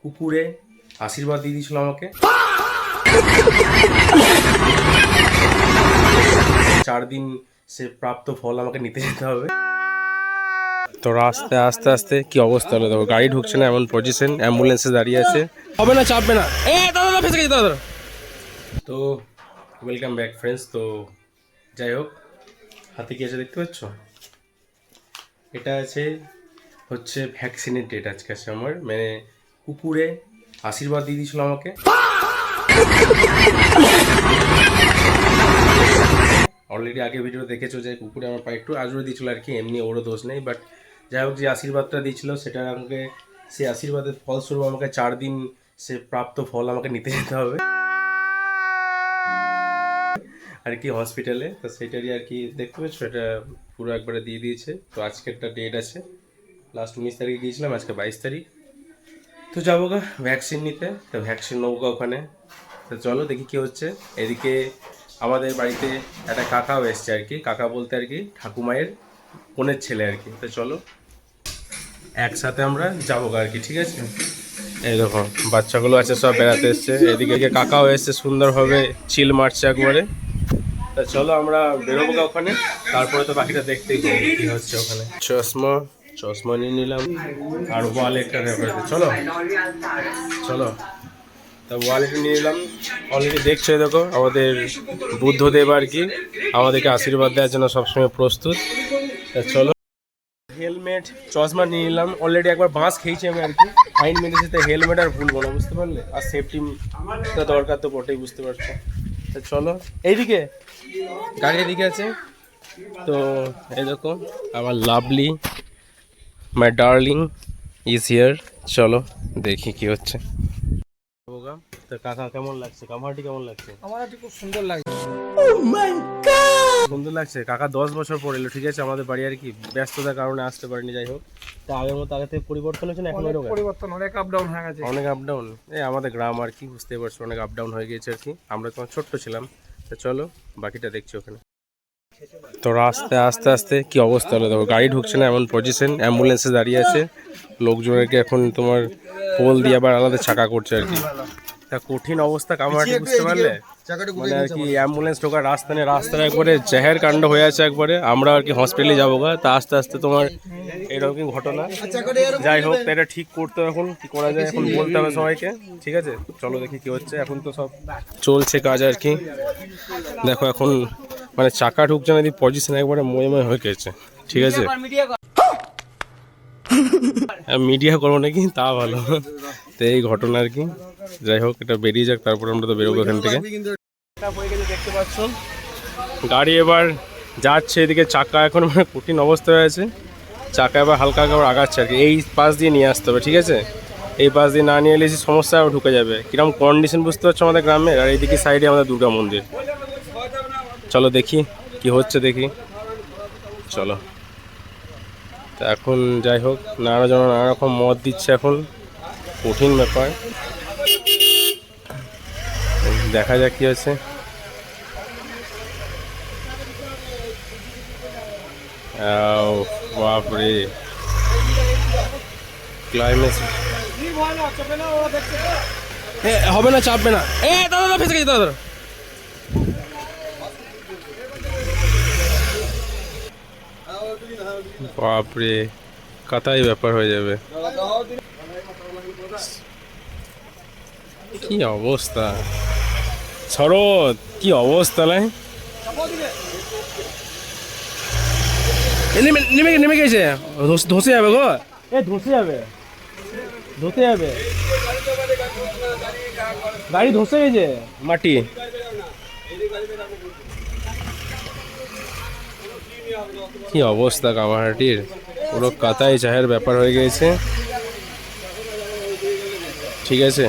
কুকুরে আশীর্বাদ দিয়ে দিয়েছিল আমাকে। 4 দিন সে প্রাপ্ত ফল আমাকে নিতে যেতে হবে। তো রাস্তায় আস্তে আস্তে কি অবস্থা হলো দেখো, গাড়ি ঢুকছে না এমন পজিশন, অ্যাম্বুলেন্সে দাঁড়িয়ে আছে। হবে না, চাপবে না। দাদা ফেসে গেছে দাদা। তো ওয়েলকাম ব্যাক ফ্রেন্ডস। তো যাই হোক, হাতে কি আছে দেখতে পাচ্ছ, এটা হচ্ছে ভ্যাকসিনের ডেট আজকে আছে আমার। মানে কুকুরে আশীর্বাদ দিয়ে দিয়েছিল আমাকে। অলরেডি আগে ভিডিও দেখেছো যে কুকুরে আমার পায়ে একটু আজরে দিয়েছিল আর কি, এমনি ওরও দোষ নেই। বাট যাই হোক, যে আশীর্বাদটা দিয়েছিল সেটা আমাকে, সেই আশীর্বাদের ফলস্বরূপ আমাকে 4 দিন সে প্রাপ্ত ফল আমাকে নিতে যেতে হবে আর কি হসপিটালে। তো সেটারই আর কি দেখতে পাচ্ছ, এটা পুরো একবারে দিয়ে দিয়েছে। তো আজকে একটা ডেট আছে, লাস্ট 19 তারিখে গিয়েছিলাম, আজকে 22 তারিখ। তো যাবো গা ভ্যাকসিন নিতে। তো ভ্যাকসিন নেবো গা ওখানে। তো চলো দেখি কী হচ্ছে। এদিকে আমাদের বাড়িতে একটা কাকাও এসছে আর কি, কাকা বলতে আর কি ঠাকুমায়ের বোনের ছেলে আর কি। তো চলো একসাথে আমরা যাবো গা আর কি, ঠিক আছে। এই দেখো বাচ্চাগুলো আছে, সব বেড়াতে এসছে। এদিকে কাকাও এসছে, সুন্দরভাবে চিল মারছে একবারে। তা চলো আমরা বেরোবো গা ওখানে, তারপরে তো বাকিটা দেখতেই পাবো কী হচ্ছে ওখানে। চশমা নিয়ে নিলাম, আর ওয়ালেটটা ব্যাপারে চলো চলো। তা ওয়ালেট নিয়ে নিলাম। অলরেডি দেখছো দেখো আমাদের বুদ্ধদেব আর কি আমাদেরকে আশীর্বাদ দেওয়ার জন্য সবসময় প্রস্তুত। তা চলো, হেলমেট চশমা নিয়ে নিলাম। অলরেডি একবার বাঁশ খেয়েছি আমি আর কি, ফাইন মেরেছি। তো হেলমেট আর ভুলবো না, বুঝতে পারলে। আর সেফটি দরকার তো বটেই, বুঝতে পারছো। তা চলো, এইদিকে গাড়ি এদিকে আছে। তো এই দেখো আমার lovely my darling is here. চলো দেখি কি হচ্ছে। তো কাকা কেমন লাগছে, কামারটি কেমন লাগছে? আমারটি খুব সুন্দর লাগছে। সুন্দর লাগছে। কাকা 10 বছর পর এলো, ঠিক আছে, আমাদের বাড়ি আর কি। ব্যস্ততার কারণে আসতে পারিনি। যাই হোক, তা আগের মতো আগে থেকে পরিবর্তন হয়েছে না এখন? পরিবর্তন, অনেক আপ ডাউন হয়ে গেছে। অনেক আপ ডাউন, এই আমাদের গ্রাম আর কি, বুঝতে পারছো, অনেক আপ ডাউন হয়ে গিয়েছে আর কি। আমরা তখন ছোট্ট ছিলাম। তো চলো বাকিটা দেখছি ওখানে। তো রাস্তায় আস্তে আস্তে কি অবস্থা হলো দেখো, গাড়ি ঢুকছে না এমন পজিশন, অ্যাম্বুলেন্সে দাঁড়িয়ে আছে। লোকজনকে এখন তোমার পোল দিয়ে আবার আলাদা ছাকা করছে আর কি। তা কঠিন অবস্থা কামারহাটি, বুঝতে পারলে। মানে আর কি অ্যাম্বুলেন্স ঢোকার রাস্তা নেই, রাস্তায় একবারে জেহের কাণ্ড হয়ে আছে একবারে। আমরা আর কি হসপিটালে যাবো গা। তা আস্তে আস্তে তোমার এরকম ঘটনা। যাই হোক, এটা ঠিক করতে হবে এখন, কি করা যায় এখন বলতে হবে সবাইকে, ঠিক আছে। চলো দেখি কি হচ্ছে। এখন তো সব চলছে কাজ আর কি। দেখো এখন মানে চাকা ঢুকছে না, পজিশন একবারে ময়ময় হয়ে গেছে, ঠিক আছে। মিডিয়া করবো নাকি, তা ভালো। তো এই ঘটনা আর কি। যাই হোক, এটা বেরিয়ে যাক, তারপর আমরা তো বেরোবো এখান থেকে। দেখতে পাচ্ছ গাড়ি এবার যাচ্ছে এদিকে, চাকা এখন মানে কঠিন অবস্থা হয়ে আছে। চাকা এবার হালকা হালকা আগাচ্ছে আর কি। এই পাশ দিয়ে নিয়ে আসতে হবে, ঠিক আছে। এই পাশ দিয়ে না নিয়ে এলে সমস্যা ঢুকে যাবে। কিরকম কন্ডিশন বুঝতে পারছো আমাদের গ্রামের। আর এইদিকে সাইডে আমাদের দুর্গা মন্দির। চলো দেখি কি হচ্ছে, দেখি চলো। তো এখন যাই হোক, নানা রকম মত দিচ্ছে এখন, কঠিন ব্যাপার। দেখা যাক কি হচ্ছে। বাপরে ক্লাইমেট হবে না, চাপবে না। দাদা ফেসে গেছে দাদা। বাপরে কাতাই ব্যাপার হয়ে যাবে। কি অবস্থা শরৎ, কি অবস্থা নাই। নেমে গেছে, ধসে যাবে গো। ধসে যাবে, ধসে যাবে, গাড়ি ধসে গেছে মাটি। কি অবস্থা কামারহাটির, পুরো কাতাই চায়ের ব্যাপার হয়ে গিয়েছে, ঠিক আছে।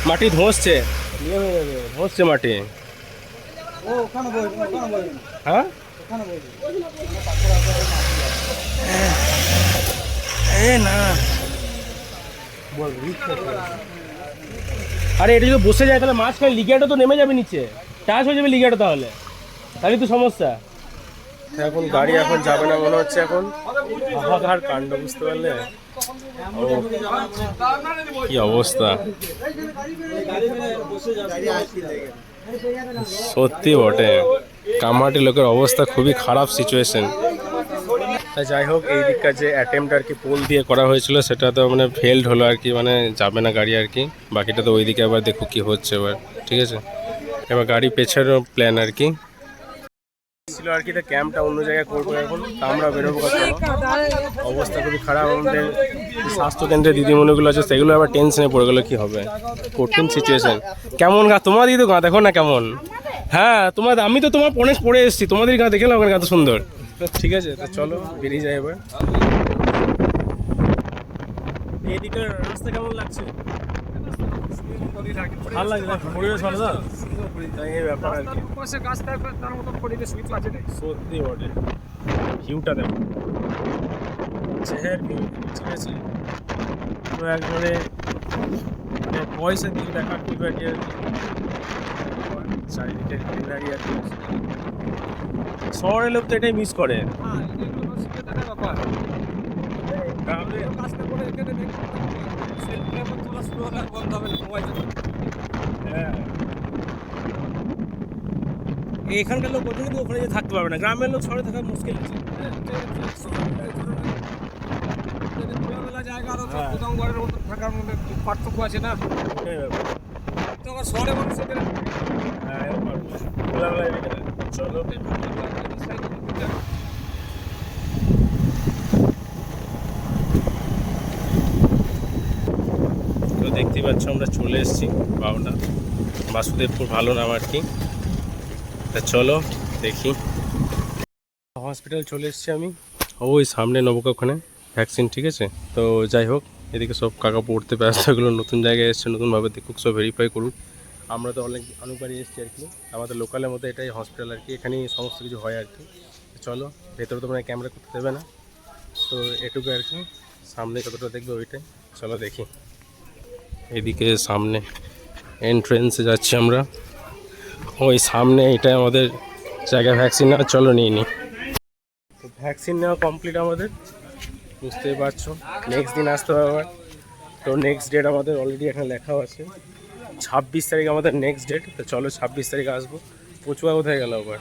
মাটি ধসছে, ধসছে মাটি। হ্যাঁ না, আরে এটা যদি বসে যায় তাহলে মাঝখানে লিগেটা তো নেমে যাবে নিচে। টাচ হয়ে যাবে লিগাটা, তাহলে তাহলে তো সমস্যা। এখন গাড়ি এখন যাবে না মনে হচ্ছে, এখন হাহাকার কাণ্ড, বুঝতে পারলে কি অবস্থা, সত্যি বটে কামাটি লোকের অবস্থা খুবই খারাপ সিচুয়েশন। যাই হোক, এই দিককার যে অ্যাটেম্পট আর কি পোল দিয়ে করা হয়েছিল সেটা তো মানে ফেলড হলো আর কি, মানে যাবে না গাড়ি আর কি। বাকিটা তো ওইদিকে আবার দেখো কি হচ্ছে এবার, ঠিক আছে। এবার গাড়ি পেছানোর প্ল্যান আর কি ছিল আর কি, তো ক্যাম্পটা অন্য জায়গায় করবো এখন, তা আমরা বেরোবো কথা। অবস্থা খুবই খারাপ, আমাদের স্বাস্থ্যকেন্দ্রে দিদিমণিগুলো আছে সেগুলো আবার টেনশনে পড়ে গেলো, কি হবে, কঠিন সিচুয়েশন। কেমন গা তোমার দিদি গা দেখো না কেমন, হ্যাঁ তোমার, আমি তো তোমার পরে এসেছি, তোমাদের গা দেখে না ওখানে কত সুন্দর। ঠিক আছে, তো চলো বেরিয়ে যাই এবার। এইদিকের রাস্তা কেমন লাগছে? ভালো লাগছে, পরিবেশ ভালো তো, তাই এই ব্যাপার আর কি। সত্যি বটে, ভিউটা দেখো, চেহার ভিউ, ঠিক আছে। তো একবারে মানে পয়সা দিয়ে দেখার ভিউ আর কি, চারিদিকে গ্রিনারি আর কি। শহরের লোক তো এটাই মিস করে। এখানকার লোক ওখানে কিন্তু ওখানে থাকতে পারবে না, গ্রামের লোক শহরে থাকা মুশকিল আছে। থাকার মধ্যে পার্থক্য আছে না, শহরে মানুষ চলো তো দেখতেই পাচ্ছ আমরা চলে এসেছি বাউটা, বাসুদেবপুর ভালো নাম আর কি। তা চলো দেখি, হসপিটাল চলে এসেছি আমি, ওই সামনে নবকা ওখানে ভ্যাকসিন, ঠিক আছে। তো যাই হোক, এদিকে সব কাকা পড়তে ব্যস্ত, এগুলো নতুন জায়গায় এসছে, নতুনভাবে দেখুক, সব ভেরিফাই করুক। আমরা তো অনেকবারই এসেছি আর কি, আমাদের লোকালের মধ্যে এটাই হসপিটাল আর কি, এখানেই সমস্ত কিছু হয় আর কি। চলো ভেতরে তো মানে ক্যামেরা করতে দেবে না, তো এটুকু আর কি, সামনে কতটা দেখবে ওইটাই, চলো দেখি। এদিকে সামনে এন্ট্রেন্সে যাচ্ছি আমরা, ওই সামনে এটা আমাদের জায়গা ভ্যাকসিন নেওয়া, চলো নিয়ে নিই। ভ্যাকসিন নেওয়া কমপ্লিট আমাদের, বুঝতেই পারছো, নেক্সট দিন আসতে হবে আবার। তো নেক্সট ডেট আমাদের অলরেডি এখানে লেখাও আছে, 26 তারিখ আমাদের নেক্সট ডেট। তো চলো 26 তারিখ আসবো। পচুয়া কোথায় গেল আবার,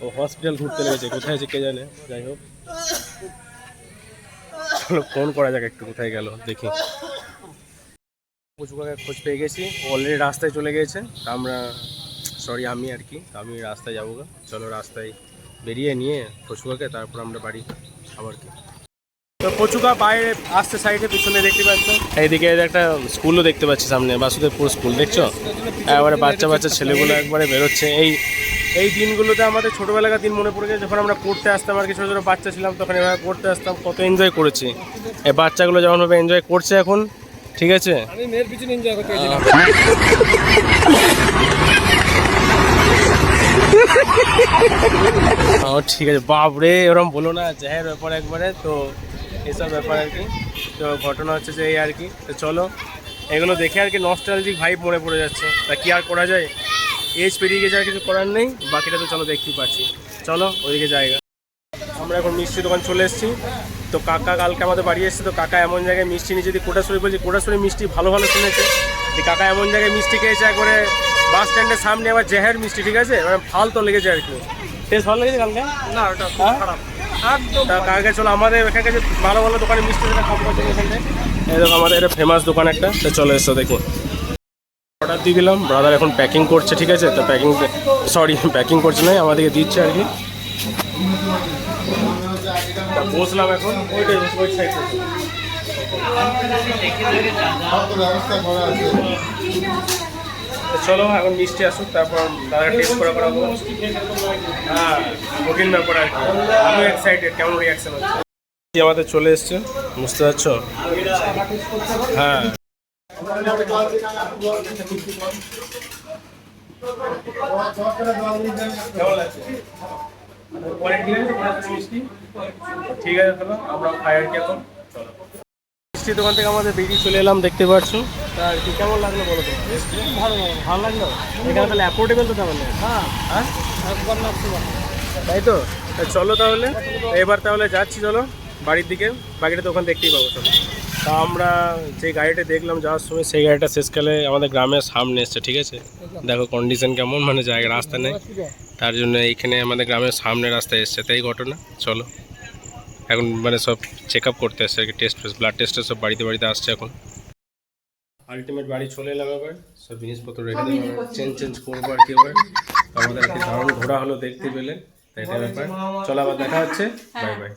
ও হসপিটাল ঘুরতে লেগেছে, কোথায় আছে কে জানে। যাই হোক চলো ফোন করা যাক একটু, কোথায় গেল দেখি। পচুয়াকে খোঁজ পেয়ে গেছি, অলরেডি রাস্তায় চলে গিয়েছে। আমি আর কি, আমি রাস্তায় যাবো গা। চলো রাস্তায় বেরিয়ে নিয়ে পচুয়াকে, তারপর আমরা বাড়ি আবার কি। তো পচুকা বাইরে আসতে সাইডে পিছনে দেখতে পাচ্ছ, এইদিকে একটা স্কুলও দেখতে পাচ্ছি সামনে, বাসুদেবপুর স্কুল দেখছো। একবারে বাচ্চা ছেলেগুলো একবারে বেরোচ্ছে। এই দিনগুলোতে আমাদের ছোটোবেলাকার দিন মনে পড়ে যায়, যখন আমরা পড়তে আসতাম আর কি, ছোটো ছোটো বাচ্চা ছিলাম তখন এভাবে পড়তে আসতাম, কত এনজয় করেছি। এই বাচ্চাগুলো যেমনভাবে এনজয় করছে এখন, ঠিক আছে। আমি মেয়ের পিছনে এনজয় করতে ঠিক আছে, বাপরে ওরম বলো না, জাহের ব্যাপার একবারে। তো এসব ব্যাপার আর কি, তো ঘটনা হচ্ছে যে এই আর কি। তো চলো এগুলো দেখে আর কি নস্টালজিক ভাইব মনে পড়ে যাচ্ছে, তা কি আর করা যায়, এজ পেরিয়ে গেছে, আর কিছু করার নেই। বাকিটা তো চলো দেখতেই পাচ্ছি, চলো ওইদিকে জায়গা। আমরা এখন মিষ্টি দোকান চলে এসেছি। তো কাকা কালকে আমাদের বাড়ি এসেছে, তো কাকা এমন জায়গায় মিষ্টি নিয়ে, যদি কোটাশুরি বলছি, কোটাশুরি মিষ্টি ভালো শুনেছে। কাকা এমন জায়গায় মিষ্টি খেয়েছে একবারে, বাস স্ট্যান্ডের সামনে আবার জেহের মিষ্টি, ঠিক আছে, মানে ফালতো লেগেছে আর কি। টেস্ট ভালো লেগেছে কালকে না, ওটা খারাপ একদম। কালকে চলো আমাদের এখানে কাছে ভালো দোকানে মিষ্টি খাবো এখানটায়। এই দেখো আমাদের এটা ফেমাস দোকান একটা, তো চলো এসো দেখো। অর্ডার দিয়ে দিলাম, ব্রাদার এখন প্যাকিং করছে, ঠিক আছে। তো প্যাকিং করছে নয়, আমাদেরকে দিচ্ছে আর কি। বসলাম এখন ওই সাইড, চলো এখন মিষ্টি আসুক, তারপর দাদা টেস্ট করাবো। হ্যাঁ কঠিন ব্যাপার আর কি, আমি এক্সাইটেড কেমন রিয়াকশন হচ্ছে। আমাদের চলে এসছে, বুঝতে পারছো। হ্যাঁ ঠিক আছে, চলো আমরা খাই আর কি এখন। মিষ্টি দোকান থেকে আমাদের বেরিয়ে চলে এলাম, দেখতে পাচ্ছ। তা আর কি কেমন লাগলো বলো তো? ভালো লাগলো। ভালো লাগলো? এখানে তাহলে অ্যাফোর্ডেবল তো তাহলে? হ্যাঁ, হ্যাঁ একবার না একবার। তাই তো। তা চলো তাহলে এবার তাহলে যাচ্ছি, চলো বাড়ির দিকে। বাকিটা তো ওখানে দেখতেই পাবো। চলো। তা আমরা যে গাড়িটা দেখলাম যাওয়ার সময়, সেই গাড়িটা শেষকালে আমাদের গ্রামের সামনে এসছে, ঠিক আছে? দেখো কন্ডিশন কেমন, মানে জায়গা রাস্তা নেই, তার জন্য এইখানে আমাদের গ্রামের সামনে রাস্তায় এসছে, তাই ঘটনা। চলো এখন মানে সব চেক আপ করতে আসছে আর কি, টেস্ট ফেস্ট, ব্লাড টেস্টে সব বাড়িতে বাড়িতে আসছে এখন। আলটিমেট বাড়ি চলে এলাম, এবার সব জিনিসপত্র রেখে দেবো, চেঞ্জ করবো আর কি। এবার আমাদের আর কি দারুণ ঘোরা হলো দেখতে পেলে, তাই এটা ব্যাপার। চলো আবার দেখা হচ্ছে, বাই বাই।